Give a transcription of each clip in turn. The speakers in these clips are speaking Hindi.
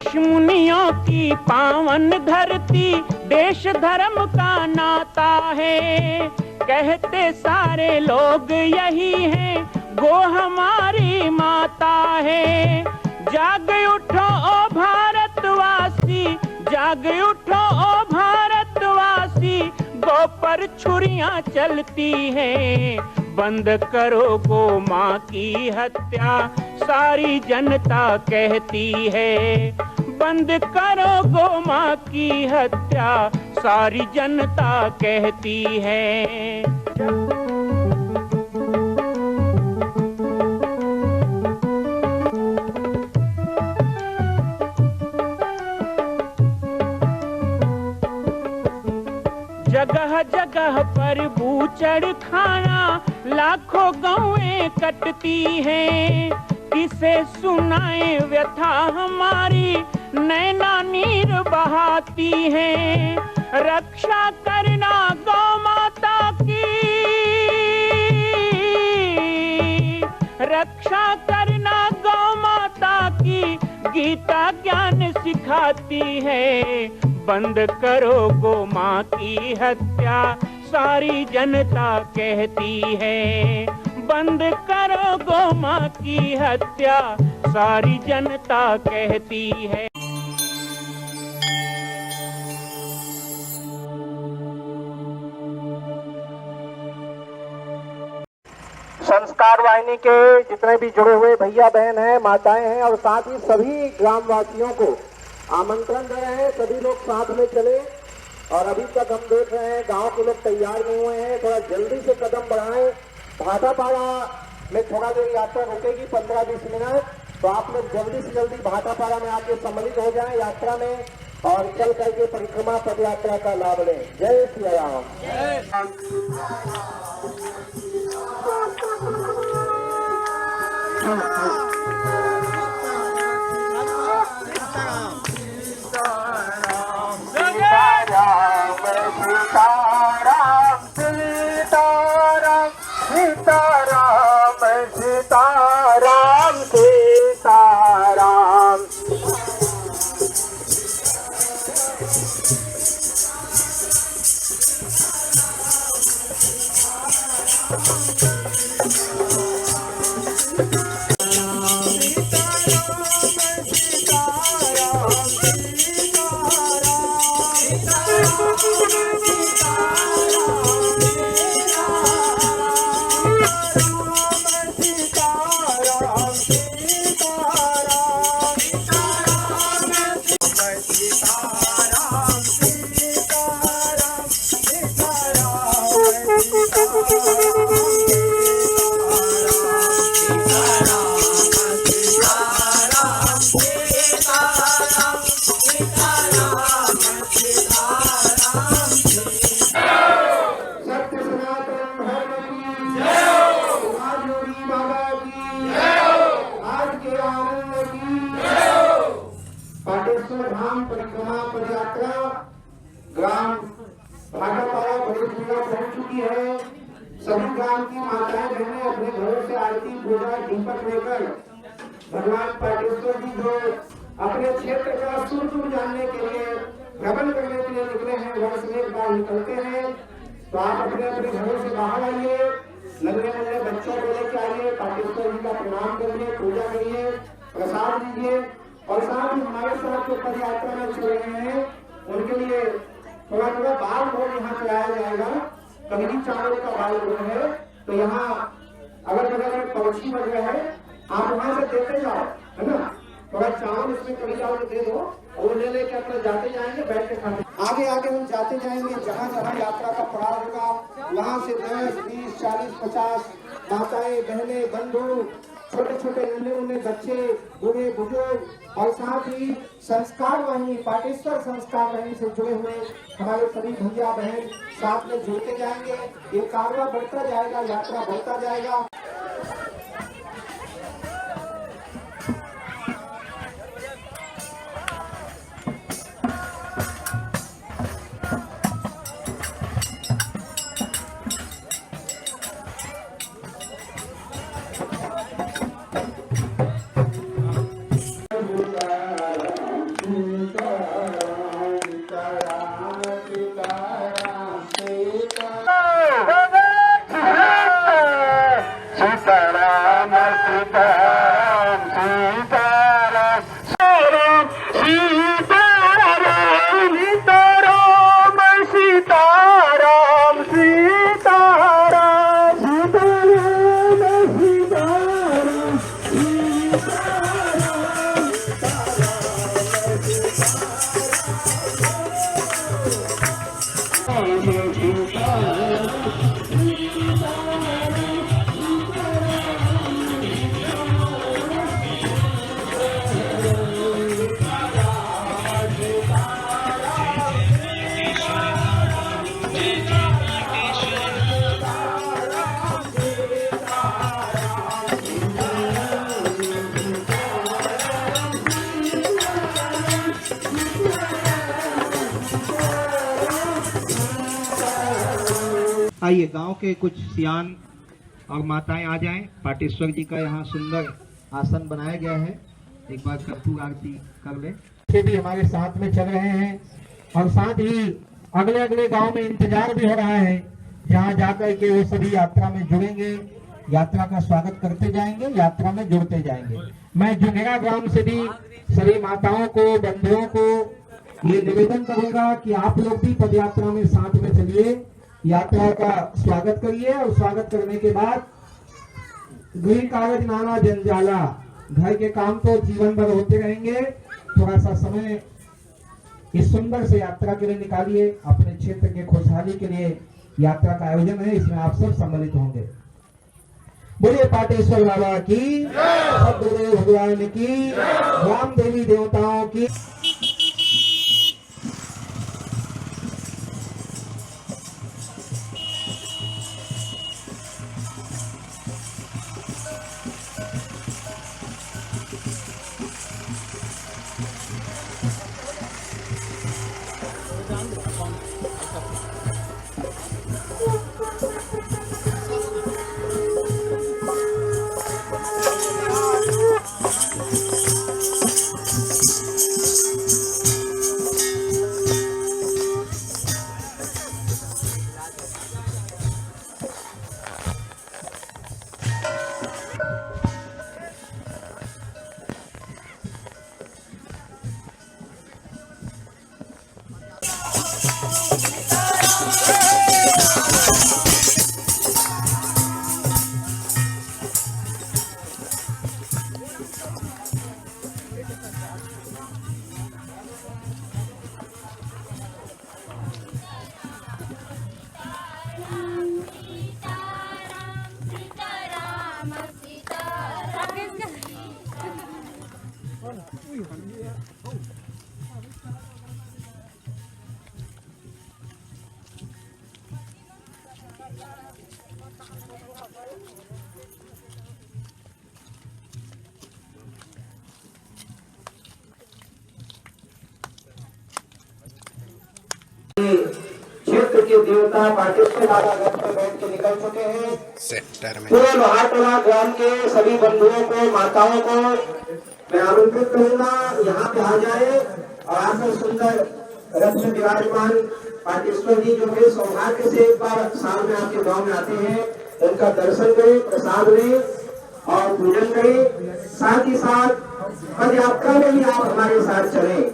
ऋषि मुनियों की पावन धरती, देश धर्म का नाता है। कहते सारे लोग यही हैं, गो हमारी माता है। जाग उठो ओ भारतवासी, जाग उठो ओ भारतवासी, गो पर छुरियां चलती हैं। बंद करो गो माँ की हत्या, सारी जनता कहती है। बंद करो गो माँ की हत्या, सारी जनता कहती है। जगह जगह पर बूचड़ खाना, लाखों गौएं कटती हैं। किसे सुनाए व्यथा हमारी, नैना नीर बहाती हैं। रक्षा करना गौ माता की, रक्षा करना गौ माता की, गीता ज्ञान सिखाती है। बंद करो गो माँ की हत्या, सारी जनता कहती है। बंद करो गो माँ की हत्या, सारी जनता कहती है। संस्कार वाहिनी के जितने भी जुड़े हुए भैया बहन हैं, माताएं हैं, और साथ ही सभी ग्रामवासियों को आमंत्रण दे रहे हैं, सभी लोग साथ में चले। और अभी तक हम देख रहे हैं गांव के लोग तैयार नहीं हुए हैं, थोड़ा जल्दी से कदम बढ़ाएं। भाटापाड़ा में थोड़ा देर यात्रा रुकेगी, 15-20 मिनट, तो आप लोग जल्दी से जल्दी भाटापाड़ा में आके सम्मिलित हो जाएं यात्रा में और चल करके परिक्रमा पद यात्रा का लाभ लें। जय श्री राम। पाटेश्वर धाम परिक्रमा पद यात्रा ग्राम भाटापाड़ा बड़ेपुरा पहुंच चुकी है। सभी ग्राम की माताएं बहनें अपने घरों से आरती पूजा दीपक लेकर भगवान पाटेश्वर जी जो अपने क्षेत्र का सुर सुर जानने के लिए भ्रमण करने के लिए निकले हैं, वर्ष में एक बार निकलते हैं। तो आप अपने अपने घरों से बाहर आइए, नन्हे नन्हे बच्चों को लेकर आइए, पाटेश्वर जी का प्रणाम करिए, पूजा करिए, प्रसाद लीजिए। और साथ ही हमारे साथ जो पद यात्रा में चल रहे हैं उनके लिए थोड़ा थोड़ा बाल भोग यहाँ चलाया जाएगा। कभी चावल का बाल भोग है, तो यहाँ अगर बगल में पड़ोसी बन रहे हैं, आप वहां से देते जाओ, है ना। थोड़ा चावल इसमें कभी चावल दे दो, और ले लेके अपना जाते जाएंगे, बैठ के खाते। आगे आगे हम जाते जाएंगे, जहाँ जहाँ यात्रा का पड़ाव होगा वहाँ से 10, 20, 40, 50 माताएं बहनें बंधु, छोटे छोटे नन्हे मुन्ने बच्चे, बूढ़े बुजुर्ग, और साथ ही संस्कार वाहिनी पाटेश्वर संस्कार वाहिनी से जुड़े हुए हमारे सभी भैया बहन साथ में जुड़ते जाएंगे। ये कारवा बढ़ता जाएगा, यात्रा बढ़ता जाएगा। आइए गांव के कुछ सियान और माताएं आ जाएं। पाटेश्वर जी का यहाँ सुंदर आसन बनाया गया है। एक बार कर्पूर आरती कर ले। ये भी हमारे साथ में चल रहे हैं और साथ ही अगले अगले गांव में इंतजार भी हो रहा है, जहां जाकर के वो सभी यात्रा में जुड़ेंगे, यात्रा का स्वागत करते जाएंगे, यात्रा में जुड़ते जाएंगे। मैं जुंगेरा ग्राम से भी सभी माताओं को, बंधुओं को ये निवेदन करूंगा कि आप लोग भी पदयात्रा में साथ में चलिए, यात्रा का स्वागत करिए और स्वागत करने के बाद गृह कागज नाना जंजाला, घर के काम तो जीवन भर होते रहेंगे, थोड़ा सा समय इस सुंदर से यात्रा के लिए निकालिए। अपने क्षेत्र के खुशहाली के लिए यात्रा का आयोजन है, इसमें आप सब सम्मिलित होंगे। बोलिए पाटेश्वर बाबा की, सद्गुरुदेव भगवान की, ग्राम देवी देवताओं की। क्षेत्र के देवता पाटेश्वर बाबा घर पर बैठ के निकल चुके हैं सेक्टर में। पूरे लोहारटोला ग्राम के सभी बंधुओं को, माताओं को मैं आमंत्रित करूंगा, यहाँ पे आ जाए और आकर सुंदर रथ में विराजमान पाटेश्वर जी जो है सौभाग्य से एक बार साल में आपके गांव में आते हैं, उनका दर्शन करें, प्रसाद लें और पूजन करें। साथ ही साथ पद यात्रा में भी आप हमारे साथ चलें।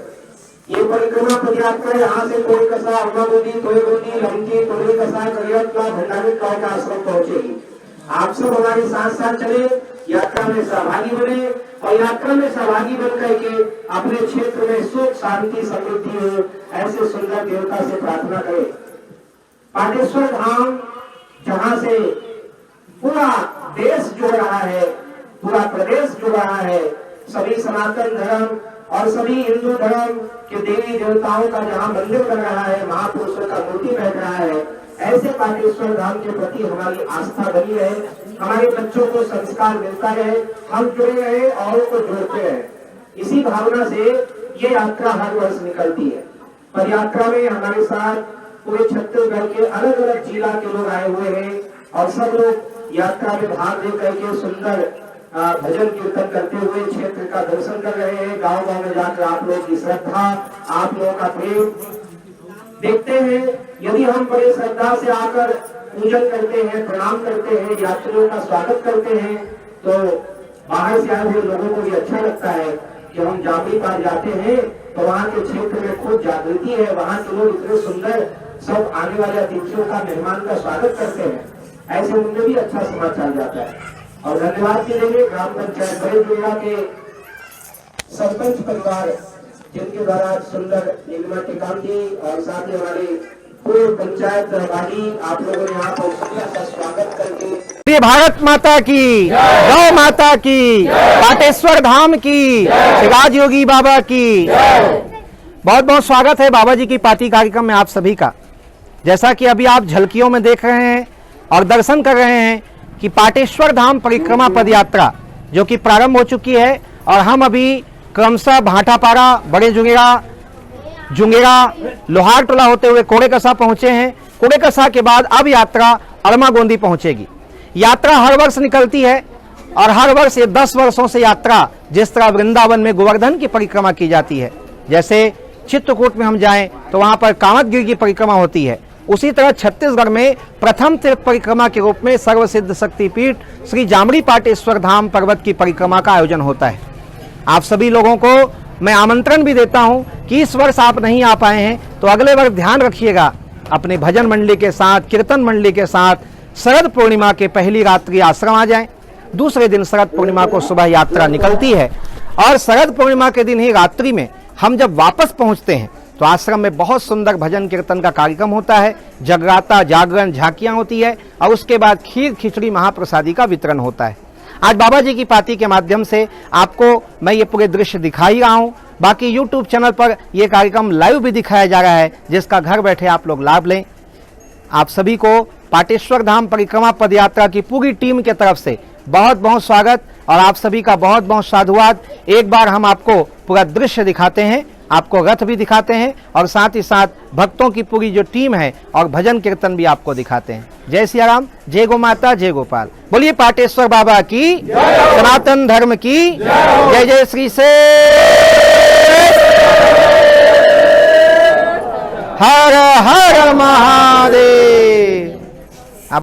ये परिक्रमा पद यात्रा यहाँ से कोई कसा, अम्बागोदी, तोयगोदी, लंकी, टोली कसा, करियतला, भंडारी गांव का आश्रम पहुंचेगी। आप सब हमारे साथ साथ चले, यात्रा में सहभागी बने और यात्रा में सहभागी बन करके अपने क्षेत्र में सुख, शांति, समृद्धि हो, ऐसे सुंदर देवता से प्रार्थना करें। पाटेश्वर धाम जहाँ से पूरा देश जुड़ रहा है, पूरा प्रदेश जुड़ रहा है, सभी सनातन धर्म और सभी हिंदू धर्म के देवी देवताओं का जहाँ मंदिर बन रहा है, महापुरुषों का मूर्ति बैठ रहा है, ऐसे पाटेश्वर धाम के प्रति हमारी आस्था बनी रहे, हमारे बच्चों को संस्कार मिलता रहे, हम जुड़े रहे, औरों को जोड़ते रहे। इसी भावना से ये यात्रा हर वर्ष निकलती है। पर यात्रा में हमारे साथ पूरे छत्तीसगढ़ के अलग अलग जिला के लोग आए हुए हैं और सब लोग यात्रा में भाग लेकर के सुंदर भजन कीर्तन करते हुए क्षेत्र का दर्शन कर रहे हैं। गांव गांव में जाकर आप लोगों की श्रद्धा, आप लोगों का प्रेम देखते हैं। यदि हम बड़े श्रद्धा से आकर पूजन करते हैं, प्रणाम करते हैं, यात्रियों का स्वागत करते हैं, तो बाहर से आए हुए लोगों को भी अच्छा लगता है कि हम जामनी पार जाते हैं तो वहाँ के क्षेत्र में खूब जागृति है, वहाँ के लोग इतने सुंदर सब आने वाले अतिथियों का, मेहमान का स्वागत करते हैं। ऐसे उनमें भी अच्छा समाचार जाता है। और धन्यवाद के लिए ग्राम पंचायत बड़े जुड़ा के सरपंच परिवार जिनके द्वारा सुंदर निर्मा टिकाम दी और साथ ही हमारे पूरे पंचायत सहभागी आप लोगों ने यहाँ पर का स्वागत करके भारत माता की, गौ माता की, पाटेश्वर धाम की, शिवाज योगी बाबा की बहुत बहुत स्वागत है बाबा जी की पार्टी कार्यक्रम में आप सभी का। जैसा कि अभी आप झलकियों में देख रहे हैं और दर्शन कर रहे हैं कि पाटेश्वर धाम परिक्रमा पदयात्रा जो कि प्रारंभ हो चुकी है और हम अभी क्रमशः भाटापारा, बड़े जुंगेरा, लोहारटोला होते हुए कोड़े कसा पहुंचे हैं कुड़ेकसा के बाद अब यात्रा अड़मागोंदी पहुंचेगी। यात्रा हर वर्ष निकलती है और हर वर्ष ये 10 वर्षों से यात्रा, जिस तरह वृंदावन में गोवर्धन की परिक्रमा की जाती है, जैसे चित्रकूट में हम जाएं तो वहां पर कामतगिरी की परिक्रमा होती है, उसी तरह छत्तीसगढ़ में प्रथम तीर्थ परिक्रमा के रूप में सर्वसिद्ध शक्तिपीठ श्री जामरी पाटेश्वर धाम पर्वत की परिक्रमा का आयोजन होता है। आप सभी लोगों को मैं आमंत्रण भी देता हूं कि इस वर्ष आप नहीं आ पाए हैं तो अगले वर्ष ध्यान रखिएगा, अपने भजन मंडली के साथ, कीर्तन मंडली के साथ शरद पूर्णिमा के पहली रात्रि आश्रम आ जाएं। दूसरे दिन शरद पूर्णिमा को सुबह यात्रा निकलती है और शरद पूर्णिमा के दिन ही रात्रि में हम जब वापस पहुंचते हैं तो आश्रम में बहुत सुंदर भजन कीर्तन का कार्यक्रम होता है, जगराता, जागरण, झांकियां होती है और उसके बाद खीर खिचड़ी महाप्रसादी का वितरण होता है। आज बाबा जी की पाती के माध्यम से आपको मैं ये पूरे दृश्य दिखा ही रहा हूं। बाकी YouTube चैनल पर यह कार्यक्रम लाइव भी दिखाया जा रहा है, जिसका घर बैठे आप लोग लाभ लें। आप सभी को पाटेश्वर धाम परिक्रमा पदयात्रा की पूरी टीम के तरफ से बहुत बहुत स्वागत और आप सभी का बहुत बहुत साधुवाद। एक बार हम आपको पूरा दृश्य दिखाते हैं, आपको रथ भी दिखाते हैं और साथ ही साथ भक्तों की पूरी जो टीम है और भजन कीर्तन भी आपको दिखाते हैं। जय सिया राम, जय गो माता, जय गोपाल। बोलिए पाटेश्वर बाबा की, सनातन धर्म की जय। जय श्री से हर हर महादेव। आप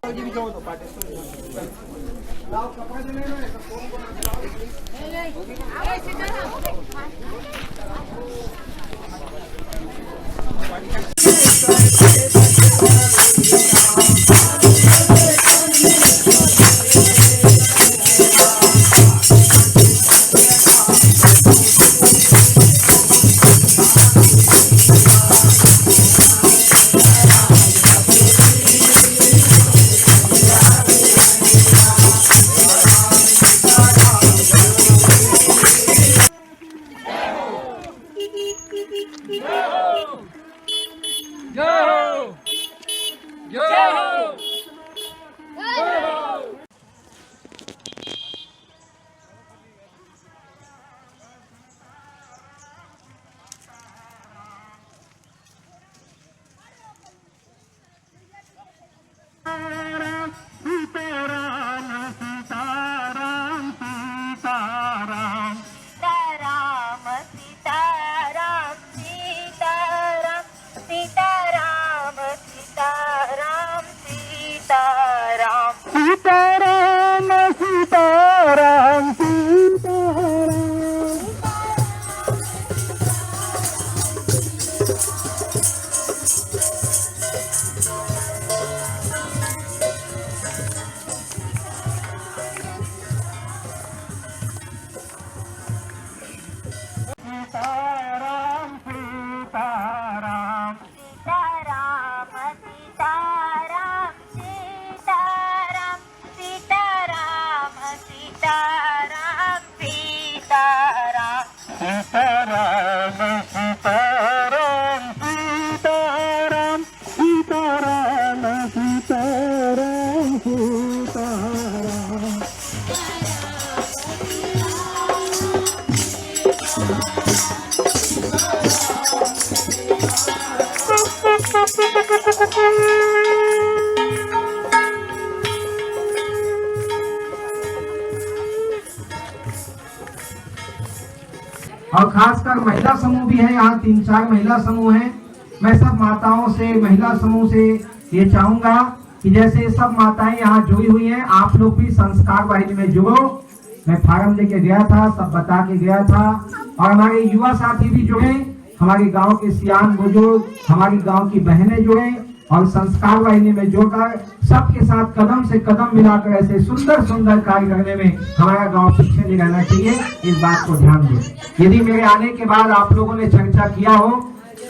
और खासकर महिला समूह भी है, यहाँ 3-4 महिला समूह हैं। मैं सब माताओं से, महिला समूह से ये चाहूंगा कि जैसे सब माताएं यहाँ जुड़ी हुई हैं, आप लोग भी संस्कार वाहिनी में जुड़ो। मैं फार्म लेके गया था, सब बता के गया था। और हमारे युवा साथी भी जुड़े, हमारे गांव के सियान बुजुर्ग, हमारी गांव की बहनें जुड़े और संस्कार वाहिनी में जुड़कर सबके साथ कदम से कदम मिलाकर ऐसे सुंदर सुंदर कार्य करने में हमारा गांव पीछे नहीं रहना चाहिए। इस बात को ध्यान दें। यदि मेरे आने के बाद आप लोगों ने चर्चा किया हो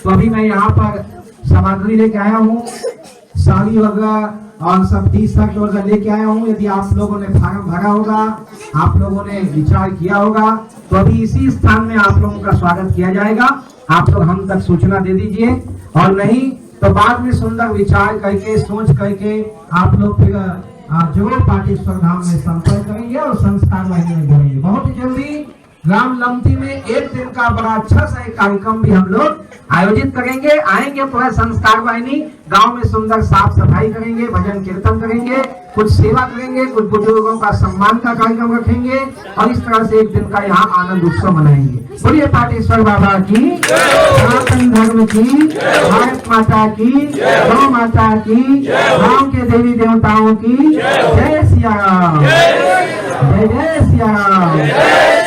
तो अभी मैं यहाँ पर सामग्री लेके आया हूँ, साड़ी वगैरह और सब टी-शर्ट वगैरह लेके आया हूँ। यदि आप लोगों ने फार्म भरा होगा, आप लोगों ने विचार किया होगा, तो अभी इसी स्थान में आप लोगों का स्वागत किया जाएगा। आप लोग हम तक सूचना दे दीजिए, और नहीं तो बाद में सुंदर विचार करके, सोच करके आप लोग फिर जरूर पाटेश्वर धाम में संपर्क करेंगे और संस्कार वाहिनी में जुड़ेंगे। बहुत ही जल्दी ग्राम लमती में एक दिन का बड़ा अच्छा सा एक कार्यक्रम भी हम लोग आयोजित करेंगे। आएंगे तो है संस्कार वाहिनी, गांव में सुंदर साफ सफाई करेंगे, भजन कीर्तन करेंगे, कुछ सेवा करेंगे, कुछ बुजुर्गों का सम्मान का कार्यक्रम रखेंगे और इस तरह से एक दिन का यहाँ आनंद उत्सव मनाएंगे। बोलिए पाटेश्वर बाबा की, सनातन धर्म की, भारत माता की, गौ माता की, गाँव के देवी देवताओं की जय सिया राम, जय जय सिया राम। राम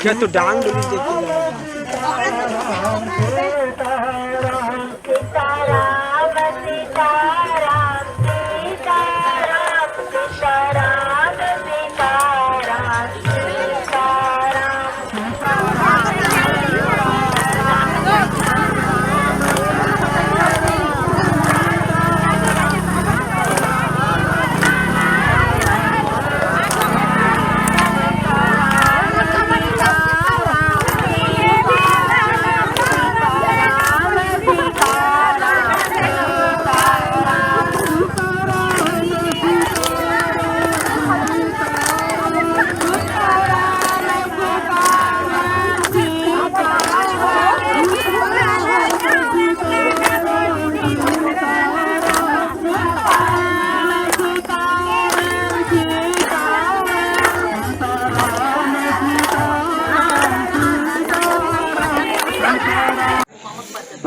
क्या तो डांग डोली देखी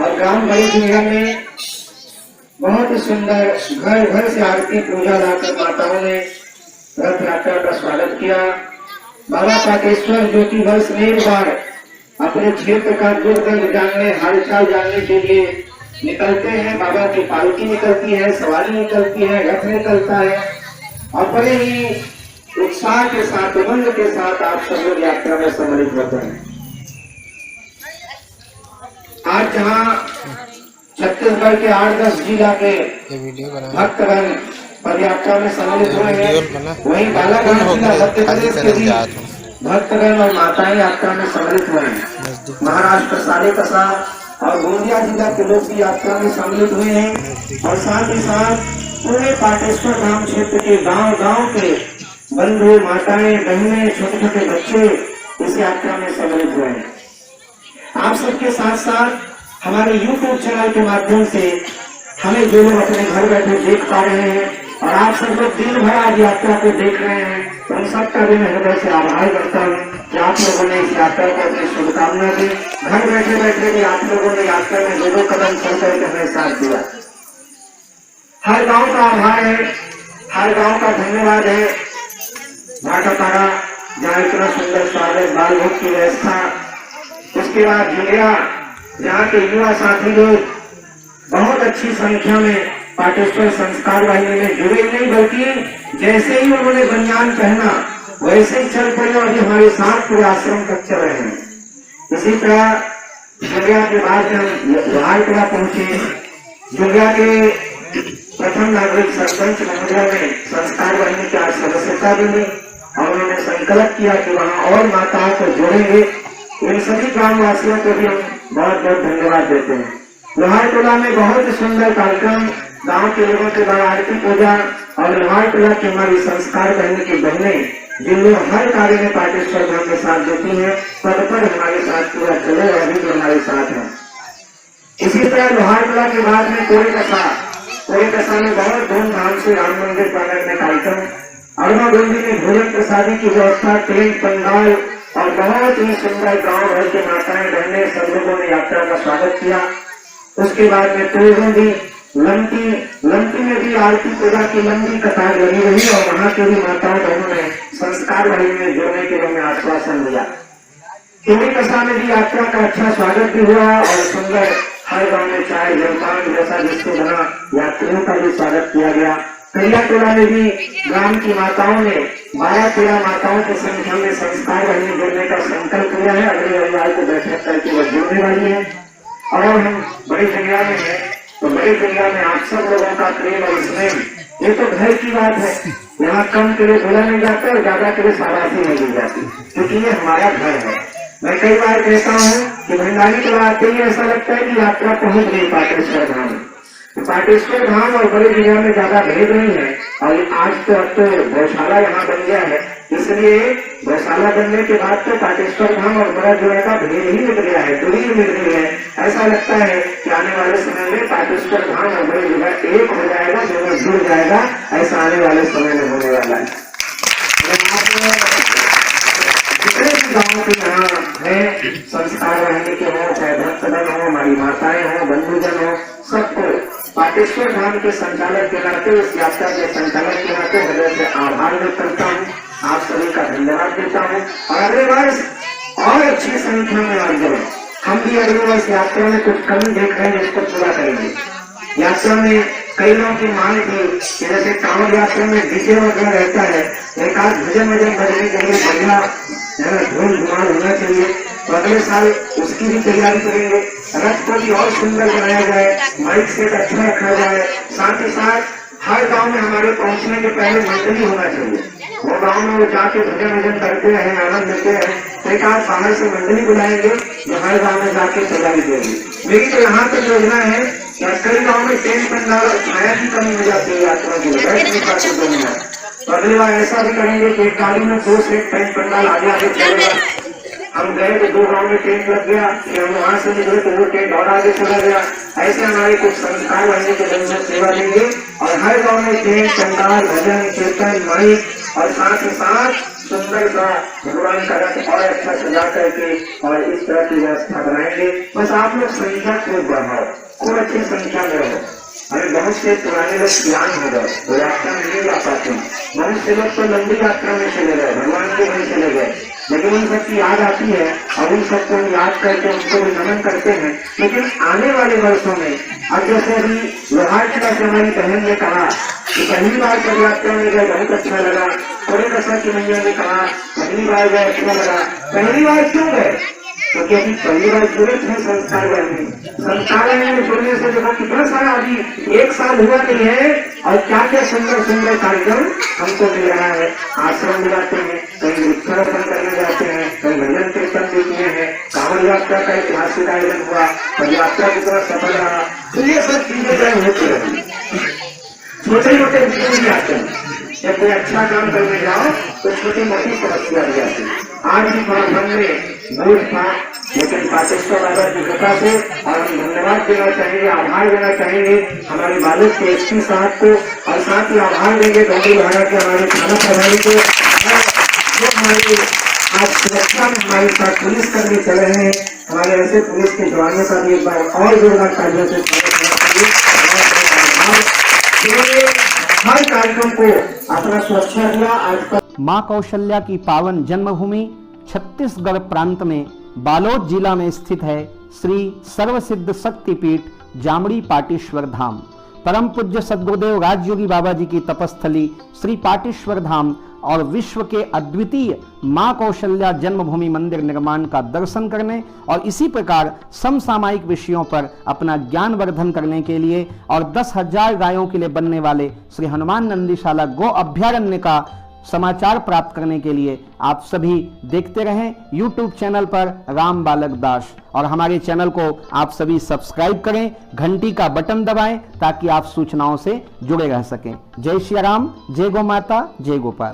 और ग्राम बड़ी दुनिया में बहुत ही सुंदर घर घर से आरती पूजा लाकर माताओं ने रथ यात्रा का स्वागत किया। बाबा पाटेश्वर जो कि वर्ष में एक बार अपने क्षेत्र का दुर्ग जानने हालचाल जानने के लिए निकलते हैं। बाबा की पालकी निकलती है, सवारी निकलती है, रथ निकलता है और बड़े ही उत्साह के साथ उमंग के साथ आप सब लोग यात्रा में सम्मिलित होते हैं। आज जहाँ छत्तीसगढ़ के 8-10 जिला के भक्तगण पदयात्रा में सम्मिलित हुए हैं, वहीं बालाघाट जिला मध्य प्रदेश के भी भक्तगण और माताएं यात्रा में सम्मिलित हुए हैं। महाराष्ट्र साले कसा और गोंदिया जिला के लोग भी यात्रा में सम्मिलित हुए हैं और साथ ही साथ पूरे पाटेश्वर धाम क्षेत्र के गांव-गांव के बंधु माताएं बहनें छोटे छोटे बच्चे इस यात्रा में सम्मिलित हुए हैं। आप सबके साथ साथ हमारे YouTube चैनल के माध्यम से हमें जो लोग अपने घर बैठे देख पा रहे हैं और आप सब लोग दिन भर आज यात्रा को देख रहे हैं, तो उन सबका भी मैं हृदय से आभार करता हूँ कि आप लोगों ने इस यात्रा को अपनी शुभकामना दी। घर बैठे बैठे भी आप लोगों ने यात्रा में 2-2 कदम चल करके हमें साथ दिया। हर गाँव का आभार है, हर गाँव का धन्यवाद है। भाटापाड़ा जहाँ इतना सुंदर स्वागत, बाल भोग की व्यवस्था, उसके बाद झुलिया जहाँ के युवा साथी लोग बहुत अच्छी संख्या में पाटेश्वर संस्कार वाहिनी में जुड़े नहीं, बल्कि जैसे ही उन्होंने बनियान पहना वैसे ही चल पड़े और हमारे साथ पूरे आश्रम तक चल रहे हैं। इसी तरह जुलिया के बाद हम लोहारपुरा पहुंचे। जुलिया के प्रथम नागरिक सरपंच महोदय ने संस्कार वाहिनी की आज सदस्यता दी और उन्होंने संकल्प किया कि वहाँ और माताओं को जोड़ेंगे। इन सभी ग्रामवासियों को भी हम बहुत बहुत धन्यवाद देते हैं। लोहारटोला में बहुत ही सुंदर कार्यक्रम, गांव के लोगों के द्वारा आरती पूजा और लोहारटोला की हमारी संस्कार वाहिनी की बहनें जिन लोग हर कार्य में पाटेश्वर धाम के साथ देती हैं, पद पर हमारे साथ पूरा चले और अभी भी हमारे साथ हैं। इसी तरह लोहारटोला के बाद में कोरे कसा में बहुत धूमधाम से राम मंदिर प्रांगण में कार्यक्रम, अरमा डोंडी में भोजन प्रसादी की व्यवस्था, टेंट पंडाल और बहुत ही सुंदर गांव भर के माताएं बहनें सब लोगों ने यात्रा का स्वागत किया। उसके बाद में तोड़ोंडी लंकी में भी आरती पूजा की लंबी कतार लगी रही और वहां के भी माताओं बहनों ने संस्कार वाहिनी में जोड़ने के लिए हमें आश्वासन दिया। कोरे कसा में भी यात्रा का अच्छा स्वागत भी हुआ और सुंदर हर गाँव में चाय जलपान जैसा जिसको बना यात्रियों का भी स्वागत किया गया। करियाटोला में भी ग्राम की माताओं ने 12-13 माताओं की संख्या में संस्कार वाहिनी जोड़ने का संकल्प लिया है। अगले रविवार को बैठक करके वह जुड़ने वाली है। और हम बड़ी दुनिया में है तो बड़ी दुनिया में आप सब लोगों का प्रेम और स्नेह ये तो घर की बात है। यहाँ कम के लिए बोला नहीं जाता और ज्यादा के लिए शाबाशी नहीं दी जाती, क्योंकि ये हमारा घर है। मैं कई बार कहता हूँ कि भंडारी के बाद ही ऐसा लगता है कि यात्रा पहुंच गई पाटेश्वर धाम। पाटेश्वर धाम और बड़ी दुनिया में ज्यादा भेद नहीं है। और आज तो अब तो गौशाला यहाँ बन गया है, इसलिए गौशाला बनने के बाद तो पाटेश्वर धाम और बड़ा दुनिया का भेद ही मिट गया है, दूरी मिल गई है। ऐसा लगता है कि आने वाले समय में पाटेश्वर धाम और बड़ी दुनिया एक हो जाएगा, दोनों जुड़ जाएगा। ऐसा आने वाले समय में होने वाला है। जितने भी गाँव के यहाँ है संस्कार वाहिनी के हो, चाहे भक्तगण हो, हमारी माताएं हो, बंधुजन हो, सबको पाटेश्वर धाम के संचालक के नाते, इस यात्रा के संचालक के नाते हृदय से आभार व्यक्त करता हूँ। आप सभी का धन्यवाद देता हूँ और अगले वर्ष और अच्छी संख्या में आ जाए। हम भी अगले वर्ष यात्रा में कुछ कमी देख रहे हैं, इसको पूरा करेंगे। यात्रा में कई लोगों की मांग थी कि जैसे कांवड़ यात्रा में डीजे वगैरह रहता है, एक आध भजन वजन बजने के लिए बढ़िया धूम धुमाल होना चाहिए। तो अगले साल उसकी भी तैयारी करेंगे। रथ को भी और सुंदर बनाया जाए, माइक सेट अच्छा रखा जाए। साथ ही साथ हर गांव में हमारे पहुंचने के पहले मंडली होना चाहिए। वो गांव में वो जाके भजन वजन करते हैं, आनंद लेते हैं। एक आध बाहर से मंडली बुलाएंगे जो हर गांव में जाके तैयारी देंगे। मेरी तो यहाँ तक योजना है कि कई गाँव में टेंट पंडाल और छाया की कमी हो जाती है यात्रा के लिए, बैठ नहीं पाते दुनिया। तो अगली बार ऐसा भी करेंगे कि एक गाड़ी में 2 सेट टेंट पंडाल आगे आगे चलेगा। हम गए तो 2 गांव में टेंट लग गया, फिर हम वहां से निकले तो वो टेंट और आगे चला गया। ऐसे हमारे कुछ संस्कार बनने के दिन में सेवा देंगे और हर गांव में टेंट पंडाल भजन कीर्तन माइक और साथ ही साथ सुंदर सा भगवान का रथ और अच्छा सजा करके और इस तरह की व्यवस्था बनाएंगे। बस आप लोग संख्या खूब बढ़ाओ, खूब अच्छी संख्या में रहो। हमें बहुत से पुराने लोग ज्ञान हो गए, वो यात्रा में नहीं जा पाते। बहुत से लोग तो लंबी यात्रा में चले गए, भगवान के वहीं चले गए, लेकिन उन सबकी याद आती है और उन सबको हम याद करके उनको भी नमन करते हैं। लेकिन आने वाले वर्षों में अब जैसे अभी लोहार किला से हमारी बहन ने कहा कि पहली बार पद यात्रा में गए बहुत अच्छा लगा। थोड़े दशा की मैया ने कहा पहली बार गए अच्छा लगा। पहली बार क्यों गए? क्योंकि अभी पहली बार जुड़े थे संस्कार में। संस्कार में जुड़ने से देखो कितना सारा अभी 1 साल हुआ नहीं है और क्या क्या सुंदर सुंदर कार्यक्रम हमको मिल रहा है। आश्रम जाते हैं, कहीं वृक्षारोपण करने जाते हैं, कहीं भजन कीर्तन देखते हैं, कांवड़ यात्रा का ऐतिहासिक आयोजन हुआ और यात्रा की तरह सफल रहा। तो ये सब चीजें जो होती रहती, छोटे मोटे विषय भी आते हैं। जब कोई अच्छा काम करने जाओ तो छोटी मोटी समस्या भी आती है। आज भी मन में बोझ था, लेकिन पाटेश्वर बाबा की कृपा से और हम धन्यवाद देना चाहेंगे, आभार देना चाहेंगे हमारे बालक के एसपी साहब को और साथ ही आभार देंगे गंगू महाराज के हमारे थाना प्रभारी को जो हमारी आज सुरक्षा में हमारे साथ पुलिस कर्मी चल रहे हैं। हमारे ऐसे पुलिस के जवानों का भी एक बार और जोरदार कार्यों से हर कार्यक्रम को अपना सुरक्षा दिया। आज माँ कौशल्या की पावन जन्मभूमि छत्तीसगढ़ प्रांत में बालोद जिला में स्थित है श्री सर्वसिद्ध शक्तिपीठ जामड़ी पाटेश्वर धाम। परम पूज्य सद्गुरुदेव राजयोगी बाबा जी की तपस्थली श्री पाटेश्वर धाम और विश्व के अद्वितीय मां कौशल्या जन्मभूमि मंदिर निर्माण का दर्शन करने और इसी प्रकार समसामयिक विषयों पर अपना ज्ञान वर्धन करने के लिए और 10,000 गायों के लिए बनने वाले श्री हनुमान नंदीशाला गो अभ्यारण्य का समाचार प्राप्त करने के लिए आप सभी देखते रहें YouTube चैनल पर राम बालक दास और हमारे चैनल को आप सभी सब्सक्राइब करें, घंटी का बटन दबाएं ताकि आप सूचनाओं से जुड़े रह सकें। जय श्री राम, जय गौ माता, जय गोपाल।